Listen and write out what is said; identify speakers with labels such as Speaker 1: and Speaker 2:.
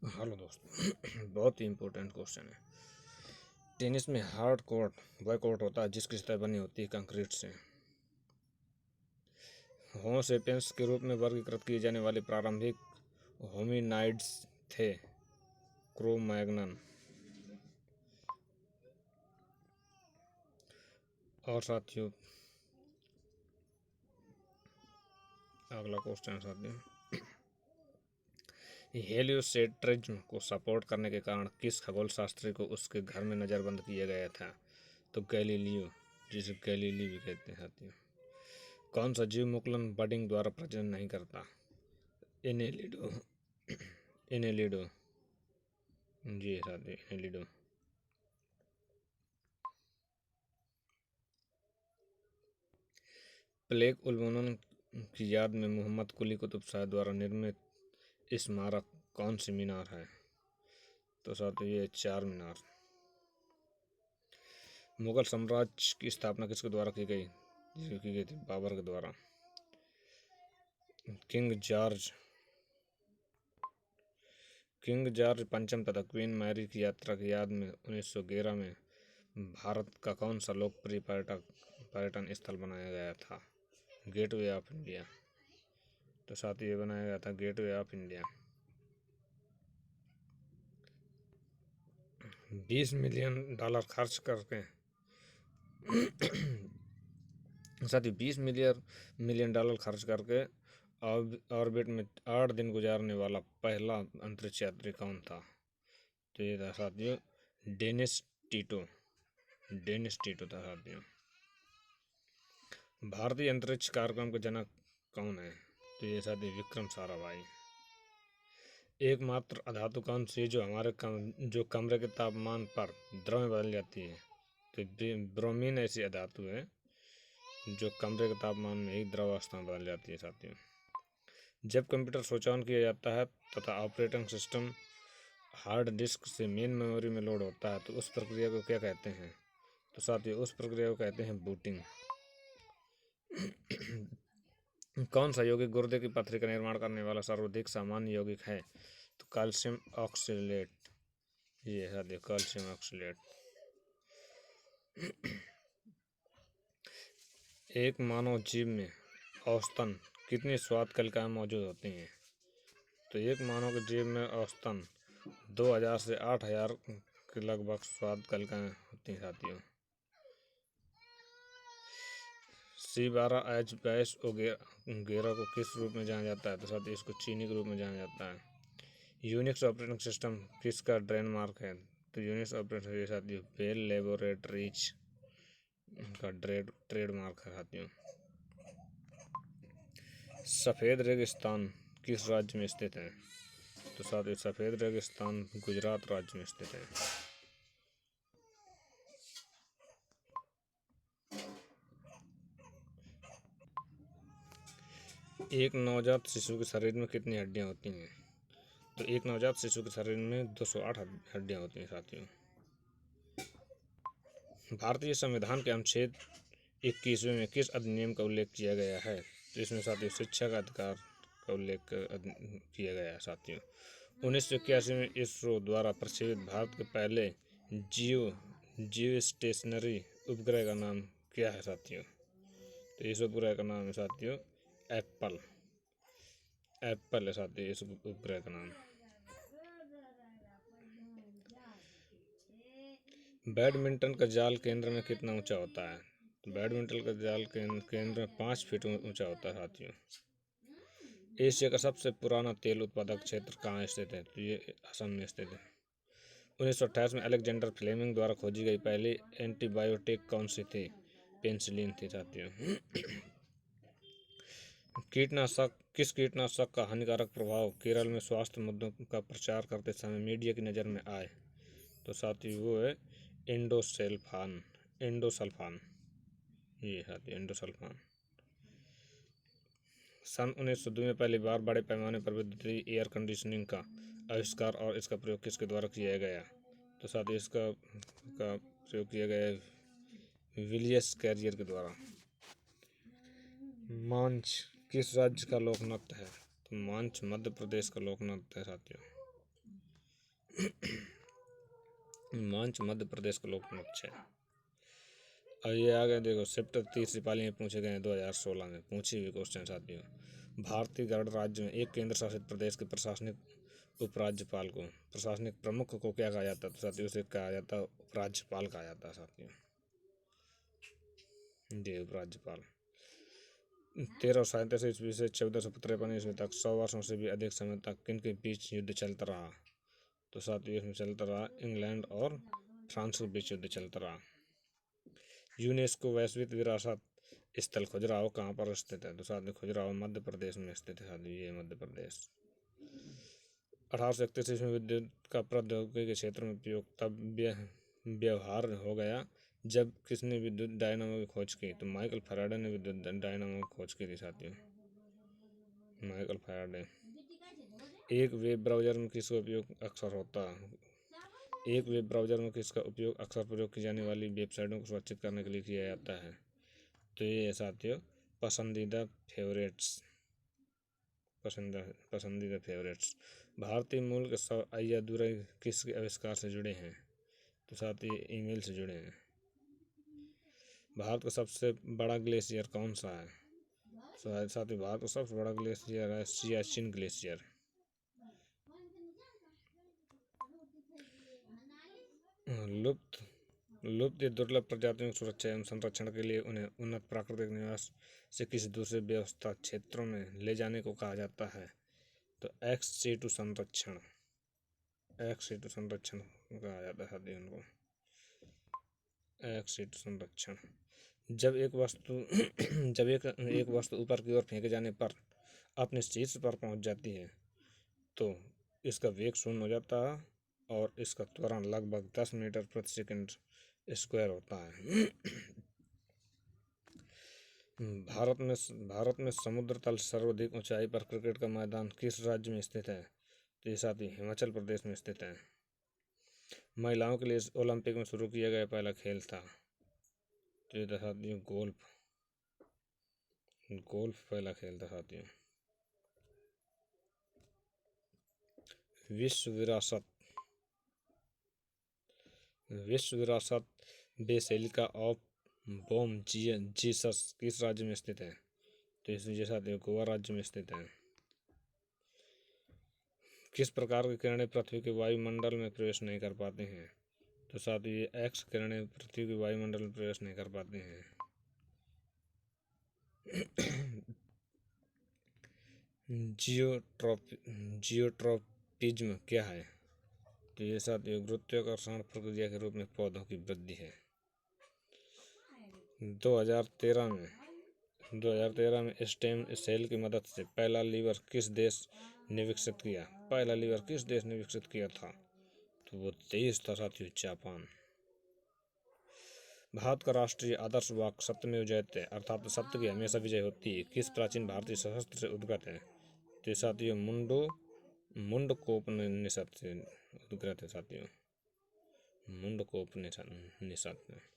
Speaker 1: Hello दोस्तों। बहुत ही important question है। टेनिस में हार्ड कोर्ट वह कोर्ट होता है जिसकी सतह बनी होती है कंक्रीट से। होमो सेपियंस के रूप में वर्गीकृत किए जाने वाले प्रारंभिक होमिनाइड्स थे क्रो-मैग्नन। और साथियों, अगला क्वेश्चन साथियों, हेलियोसेंट्रिज्म को सपोर्ट करने के कारण किस खगोल शास्त्री को उसके घर में नज़रबंद किया गया था? तो गैलीलियो, जिसे गैलीली भी कहते हैं साथियों। कौन सा जीव मुकुलन बडिंग द्वारा प्रजनन नहीं करता? एनेलिडो। एनेलिडो, जी साथियों, एनेलिडो। प्लेग उन्मूलन की याद में मोहम्मद कुली कुतुब शाह द्वारा निर्मित स्मारक कौन सी मीनार है? तो साथियों, ये चार मीनार। मुगल साम्राज्य की स्थापना किसके द्वारा की गई? जिसकी की गई थी बाबर के द्वारा। किंग जॉर्ज पंचम तथा क्वीन मैरी की यात्रा की याद में 1911 में भारत का कौन सा लोकप्रिय पर्यटन स्थल बनाया गया था? Gateway of India. तो साथ ही ये बनाया गया था gateway of India. 20 million dollar खर्च करके साथ ही 20 मिलियन डॉलर खर्च करके ऑर्बिट में 8 दिन गुजारने वाला पहला अंतरिक्ष यात्री कौन था? तो ये था साथियों डेनिस टीटो था साथियों। भारतीय अंतरिक्ष कार्यक्रम के जनक कौन है? तो ये साथी विक्रम साराभाई। एकमात्र अधातु कौन सी जो हमारे जो कमरे के तापमान पर द्रव में बदल जाती है? तो ब्रोमीन ऐसी अधातु है जो कमरे के तापमान में ही द्रव अवस्था में बदल जाती है साथियों। जब कंप्यूटर स्विच ऑन किया जाता है तथा ऑपरेटिंग सिस्टम हार्ड डिस्क से मेन मेमोरी में लोड होता है तो उस प्रक्रिया को क्या कहते हैं? तो साथियों, उस प्रक्रिया को कहते हैं बूटिंग। कौन सा यौगिक गुर्दे की पथरी का निर्माण करने वाला सर्वाधिक सामान्य यौगिक है? तो कैल्शियम ऑक्सलेट। ये है देखो कैल्शियम ऑक्सलेट। एक मानव जीव में औसतन कितनी स्वाद कलिकाएं मौजूद होती हैं? तो एक मानव के जीव में औसतन 2000 से 8000 के लगभग स्वाद कलिकाएं होती हैं साथियों। C12H22 वगैरह को किस रूप में जाना जाता है? तो साथियों, इसको चीनी के रूप में जाना जाता है। यूनिक्स ऑपरेटिंग सिस्टम किसका ट्रेडमार्क है? तो यूनिक्स ऑपरेटिंग के साथियों बेल लेबोरेटरीज का ट्रेडमार्क है साथियों। सफ़ेद रेगिस्तान किस राज्य में स्थित है? तो साथियों, सफ़ेद रेगिस्तान गुजरात राज्य में स्थित है। एक नवजात शिशु के शरीर में कितनी हड्डियां होती हैं? तो एक नवजात शिशु के शरीर में 208 हड्डियां होती हैं साथियों। भारतीय संविधान के अनुच्छेद 21वें में किस अधिनियम का उल्लेख किया गया है? तो इसमें साथियों शिक्षा का अधिकार का उल्लेख किया गया है साथियों। 1981 में इसरो द्वारा प्रक्षेपित भारत के पहले जियो स्टेशनरी उपग्रह का नाम क्या है साथियों? तो इस उपग्रह का नाम है साथियों एप्पल है साथियों इस उपग्रह का नाम। बैडमिंटन का जाल केंद्र में कितना ऊंचा होता है? तो बैडमिंटन का जाल केंद्र में 5 फीट ऊंचा होता है साथियों। एशिया का सबसे पुराना तेल उत्पादक क्षेत्र कहाँ स्थित है? तो ये असम में स्थित है। 1928 में अलेक्जेंडर फ्लेमिंग द्वारा खोजी गई पहली एंटीबायोटिक कौन सी थी? पेनिसिलिन थी साथियों। किस कीटनाशक का हानिकारक प्रभाव केरल में स्वास्थ्य मुद्दों का प्रचार करते समय मीडिया की नज़र में आए? तो साथियों वो है एंडोसल्फान। ये साथियों एंडोसल्फान। सन 1902 में पहली बार बड़े पैमाने पर विद्युतीय एयर कंडीशनिंग का आविष्कार और इसका प्रयोग किसके द्वारा किया गया? तो साथियों इसका प्रयोग किया गया विलियस कैरियर के द्वारा। मांझ किस राज्य का लोक नृत्य है? तो मांझ मध्य प्रदेश का लोक नृत्य है साथियों। मंच मध्य प्रदेश का लोकमंच है। और ये आगे देखो, सेक्टर 30 सिपाही में पूछे गए हैं 2016 में, पूछी हुई क्वेश्चन साथियों। भारतीय गणराज्य में एक केंद्र शासित प्रदेश के प्रशासनिक उपराज्यपाल को, प्रशासनिक प्रमुख को क्या कहा जाता है? तो साथियों उसे कहा जाता है उपराज्यपाल कहा जाता है साथियों, जी उपराज्यपाल। 1337 ईस्वी से 1453 ईस्वी तक 100 वर्षों से भी अधिक समय तक किन के बीच युद्ध चलता रहा? तो साथियों इसमें चलता रहा इंग्लैंड और फ्रांस के बीच युद्ध चलता रहा। यूनेस्को वैश्विक विरासत स्थल खजुराहो कहाँ पर स्थित है? तो साथियों खजुराहो मध्य प्रदेश में स्थित है साथियों, ये मध्य प्रदेश। 1831 ईस्वी में विद्युत का प्रौद्योगिकी के क्षेत्र में उपयोग तब व्यवहार हो गया जब किसने विद्युत डायनामो की खोज की? तो माइकल फैराडे ने विद्युत डायनामो की खोज की थी साथियों, माइकल फैराडे। एक वेब ब्राउज़र में किसका उपयोग अक्सर होता है? एक वेब ब्राउज़र में किसका उपयोग अक्सर प्रयोग की जाने वाली वेबसाइटों को सुरक्षित करने के लिए किया जाता है? तो ये है साथियों पसंदीदा फेवरेट्स, पसंदीदा फेवरेट्स। भारतीय मूल के अय्यादुरई किसके आविष्कार से जुड़े हैं? तो साथ ही ईमेल से जुड़े हैं। भारत का सबसे बड़ा ग्लेशियर कौन सा है? साथ ही भारत का सबसे बड़ा ग्लेशियर है सियाचिन ग्लेशियर। लुप्त या दुर्लभ प्रजातियों की सुरक्षा एवं संरक्षण के लिए उन्हें उन्नत प्राकृतिक निवास से किसी दूसरे व्यवस्था क्षेत्रों में ले जाने को कहा जाता है? तो एक्स सीटू संरक्षण, एक्स सीटू संरक्षण कहा जाता है साथियों उनको, एक्स सीटू संरक्षण। जब एक वस्तु ऊपर की ओर फेंके जाने पर अपने शीर्ष पर पहुंच जाती है तो इसका वेग शून्य हो जाता है और इसका त्वरण लगभग 10 मीटर प्रति सेकंड स्क्वायर होता है। भारत में समुद्र तल से सर्वाधिक ऊंचाई पर क्रिकेट का मैदान किस राज्य में स्थित है? तो ये साथी हिमाचल प्रदेश में स्थित है। महिलाओं के लिए ओलंपिक में शुरू किया गया पहला खेल था? तो ये था साथियों गोल्फ, गोल्फ पहला खेल था साथियों। विश्व विरासत बेसिलिका ऑफ बोम जीसस किस राज्य में स्थित है? तो इसमें साथियों गोवा राज्य में स्थित है। किस प्रकार की किरणें पृथ्वी के वायुमंडल में प्रवेश नहीं कर पाते हैं? तो साथियों ये एक्स किरणें पृथ्वी के वायुमंडल में प्रवेश नहीं कर पाते हैं। जियोट्रॉपिज्म क्या है? तो ये साथियों गुरुत्वाकर्षण प्रक्रिया के रूप में पौधों की वृद्धि है। 2013 में स्टेम सेल की मदद से पहला लीवर किस देश ने विकसित किया? पहला लीवर किस देश ने विकसित किया था? तो वो देश था साथियों जापान। भारत का राष्ट्रीय आदर्श वाक्य सत्यमेव जयते अर्थात सत्य की हमेशा विजय होती है किस प्राचीन भारतीय शस्त्र से उद्गत है? तो साथियों मुंडकोपनिषद से उद्गत है साथियों, मुंडकोपनिषद।